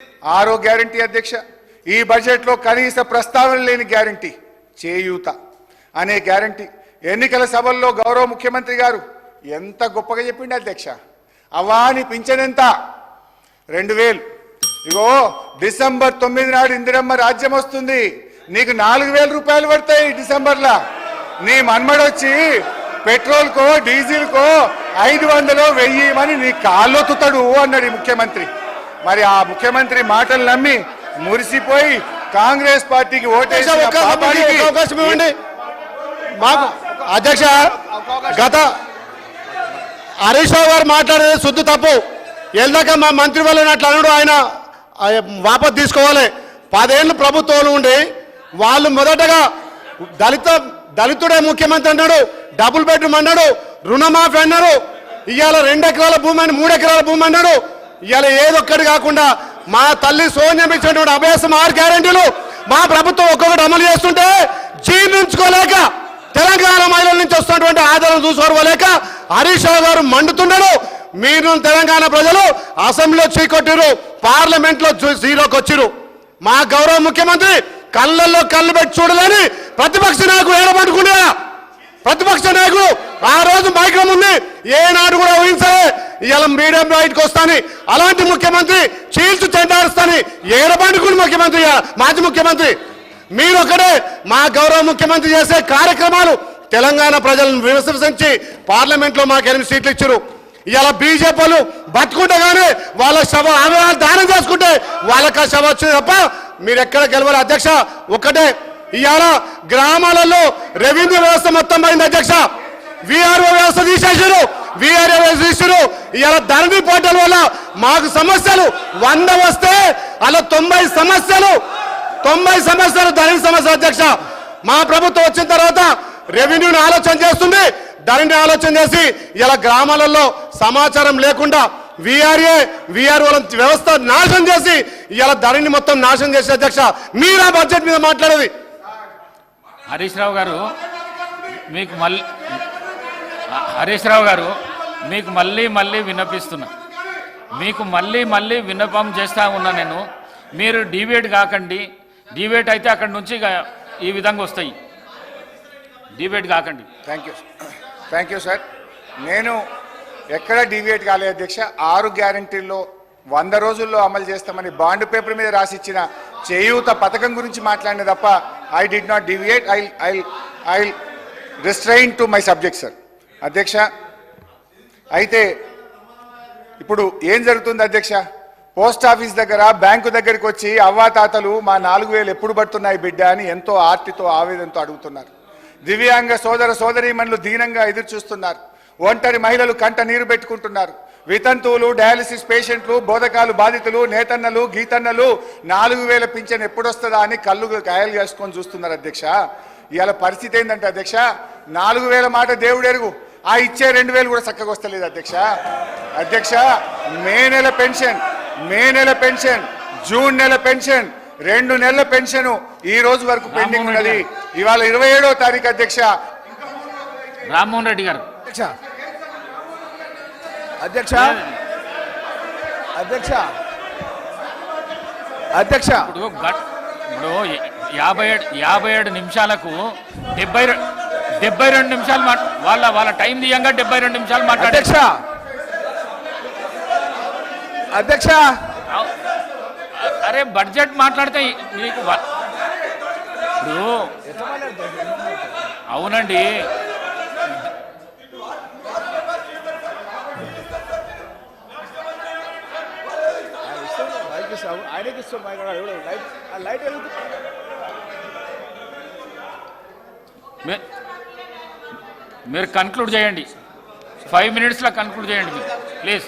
ఆరో గ్యారంటీ అధ్యక్ష, ఈ బడ్జెట్లో కనీస ప్రస్తావన లేని గ్యారంటీ చేయూత అనే గ్యారంటీ. ఎన్నికల సభల్లో గౌరవ ముఖ్యమంత్రి గారు ఎంత గొప్పగా చెప్పిండు అధ్యక్ష. అవాని పింఛనెంత 2000. ఇగో డిసెంబర్ 9 నాడు ఇందిరమ్మ రాజ్యం వస్తుంది, నీకు 4000 రూపాయలు పడతాయి డిసెంబర్లా. నీ మన్మడొచ్చి పెట్రోల్కో డీజిల్కో 500 1000 నీ కాళ్ళొత్తుతాడు అన్నాడు ముఖ్యమంత్రి. మరి ఆ ముఖ్యమంత్రి మాటలు నమ్మి మురిసిపోయి కాంగ్రెస్ పార్టీకి ఓటేసి అవకాశం ఇవ్వండి మాకు అధ్యక్ష. గత హరీష్ రావు గారు మాట్లాడేది శుద్ధ తప్పు. వెళ్దాక మా మంత్రి వాళ్ళని అట్లా అన్నాడు, ఆయన వాపసు తీసుకోవాలి. 10 ఏళ్ళు ప్రభుత్వంలో ఉండి వాళ్ళు మొదటగా దళితుడే ముఖ్యమంత్రి అన్నాడు, డబుల్ బెడ్రూమ్ అన్నాడు, రుణమాఫీ అన్నాడు, ఇవాళ 2 ఎకరాల భూమి అని 3 ఎకరాల భూమి అన్నాడు. ఇవాళ ఏదొక్కటి కాకుండా మా తల్లి సోనియా ఇచ్చినటువంటి అభ్యాసం 6 గ్యారెంటీలు మా ప్రభుత్వం ఒక్కొక్కటి అమలు చేస్తుంటే జీర్ణించుకోలేక తెలంగాణ మహిళల నుంచి వస్తున్నటువంటి ఆదరణ చూసుకోలేక హరీష్ రావు గారు మండుతున్నాడు. మీరు తెలంగాణ ప్రజలు అసెంబ్లీలో చీకొట్టిరు, పార్లమెంట్లో జీరోకి వచ్చిరు. మా గౌరవ ముఖ్యమంత్రి కళ్ళల్లో కళ్ళు పెట్టి చూడలేని ప్రతిపక్ష నాయకుడు ఏడబట్టుకునే ప్రతిపక్ష నాయకుడు ఆ రోజు మైక్రం ఉంది, ఏనాడు కూడా ఊహించలే ఇవాళ మీడియం బయటకు వస్తాని అలాంటి ముఖ్యమంత్రి చీల్చు చెండారుస్తాని ఏడబండుకుని ముఖ్యమంత్రి మాజీ ముఖ్యమంత్రి. మీరు ఒకటే మా గౌరవ ముఖ్యమంత్రి చేసే కార్యక్రమాలు తెలంగాణ ప్రజలను విమర్శించి పార్లమెంట్లో మాకు 8 సీట్లు ఇచ్చారు. ఇవాళ బీజేపీలు బతుకుంటేగానే వాళ్ళ శవ దానం చేసుకుంటే వాళ్ళకి ఆ శవ వచ్చింది తప్ప మీరు ఎక్కడ గెలవరు అధ్యక్ష. ఒకటే ఇవాళ గ్రామాలలో రెవెన్యూ వ్యవస్థ మొత్తం పోయింది అధ్యక్ష. విఆర్ఓ వ్యవస్థ తీసేసారు, విఆర్ఓ తీసారు. ఇవాళ ధరణి పోర్టల్ వల్ల మాకు సమస్యలు 100 వస్తే అలా 90 సమస్యలు ధరణి సమస్యలు అధ్యక్ష. మా ప్రభుత్వం వచ్చిన తర్వాత రెవెన్యూని ఆలోచన చేస్తుంది, ధరణి ఆలోచన చేసి ఇలా గ్రామాలలో సమాచారం లేకుండా విఆర్ఓ వ్యవస్థ నాశనం చేసి ఇలా ధరణి మొత్తం నాశనం చేసి అధ్యక్ష. మీరు ఆ బడ్జెట్ మీద మాట్లాడేది. హరీష్ రావు గారు మీకు హరీష్ రావు గారు మీకు మళ్ళీ విన్నపిస్తున్నా, మీకు మళ్ళీ విన్నపం చేస్తా ఉన్నా నేను. మీరు డిబేట్ కాకండి. డిబేట్ అయితే అక్కడి నుంచి ఈ విధంగా వస్తాయి. డిబేట్ కాకండి. Thank you sir. నేను ఎక్కడ డివియేట్ కాలేదు అధ్యక్ష. 6 గ్యారంటీల్లో 100 రోజుల్లో అమలు చేస్తామని బాండ్ పేపర్ మీద రాసిచ్చిన చేయూత పథకం గురించి మాట్లాడిన తప్ప I did not deviate. I restrain to my subject sir. అధ్యక్ష, అయితే ఇప్పుడు ఏం జరుగుతుంది అధ్యక్ష? పోస్ట్ ఆఫీస్ దగ్గర బ్యాంకు దగ్గరికి వచ్చి అవ్వాతాతలు మా 4000 ఎప్పుడు పడుతున్నాయి బిడ్డ అని ఎంతో ఆర్తితో ఆవేదనతో అడుగుతున్నారు. దివ్యాంగ సోదర సోదరీమణులు దీనంగా ఎదురు చూస్తున్నారు. ఒంటరి మహిళలు కంట నీరు పెట్టుకుంటున్నారు. వితంతువులు, డయాలసిస్ పేషెంట్లు, బోధకాలు బాధితులు, నేతన్నలు, గీతన్నలు 4000 పింఛన్ ఎప్పుడొస్తుందా అని కళ్ళు కాయలు చేసుకొని చూస్తున్నారు అధ్యక్ష. ఇవాళ పరిస్థితి ఏంటంటే అధ్యక్ష, 4000 మాట దేవుడు ఎరుగు, ఆ ఇచ్చే 2000 కూడా చక్కగా వస్తలేదు అధ్యక్ష. మే నెల పెన్షన్, జూన్ నెల పెన్షన్, 2 నెలల పెన్షన్ ఈ రోజు వరకు పెండింగ్ ఉన్నది. ఇవాళ 27వ తారీఖు అధ్యక్ష. రామ్మోహన్ రెడ్డి గారు అధ్యక్ష ఇప్పుడు 57 నిమిషాలకు 72 నిమిషాలు వాళ్ళ టైం దియంగా 72 నిమిషాలు మాట్లాడారు అధ్యక్ష. అరే బడ్జెట్ మాట్లాడితే మీకు ఇప్పుడు అవునండి. మీరు కన్క్లూడ్ చేయండి, 5 మినిట్స్లో కన్క్లూడ్ చేయండి మీరు ప్లీజ్.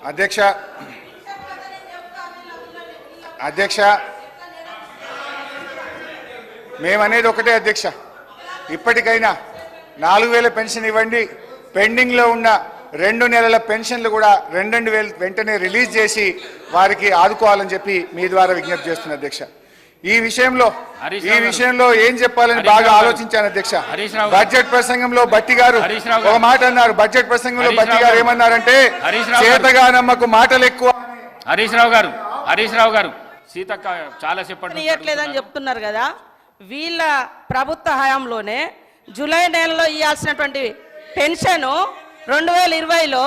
అధ్యక్ష మేమనేది ఒకటే అధ్యక్ష, ఇప్పటికైనా 4000 పెన్షన్ ఇవ్వండి, పెండింగ్లో ఉన్న 2 నెలల పెన్షన్లు కూడా 2,000 వెంటనే రిలీజ్ చేసి వారికి ఆదుకోవాలని చెప్పి మీ ద్వారా విజ్ఞప్తి చేస్తున్నా అధ్యక్ష. ఈ విషయంలో హరీష్ ఈ రావు గారు. విషయంలో ఏం చెప్పాలని హరీష్ బాగా రావు గారు. ఆలోచించాను అధ్యక్ష. హరీష్ రావు గారు. బడ్జెట్ ప్రసంగంలో బట్టి గారు హరీష్ రావు ఒక గారు. మాట అన్నారు. బడ్జెట్ ప్రసంగంలో హరీష్ బట్టి రావు గారు గారు. ఏమన్నారంటే హరీష్ రావు గారు. చేతగానమ్మకు మాటలు ఎక్కువ. హరీష్ రావు గారు సీతక్క చాలా చెప్పండి ఇవ్వట్లేదని చెప్తున్నారు కదా. వీళ్ళ ప్రభుత్వ హయాంలోనే జూలై నెలలో ఇవ్వాల్సినటువంటి పెన్షన్ 2020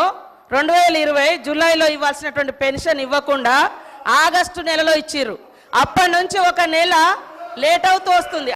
జూలైలో ఇవ్వాల్సినటువంటి పెన్షన్ ఇవ్వకుండా ఆగస్టు నెలలో ఇచ్చిర్రు. అప్పటి నుంచి ఒక నెల లేట్ అవుతూ వస్తుంది.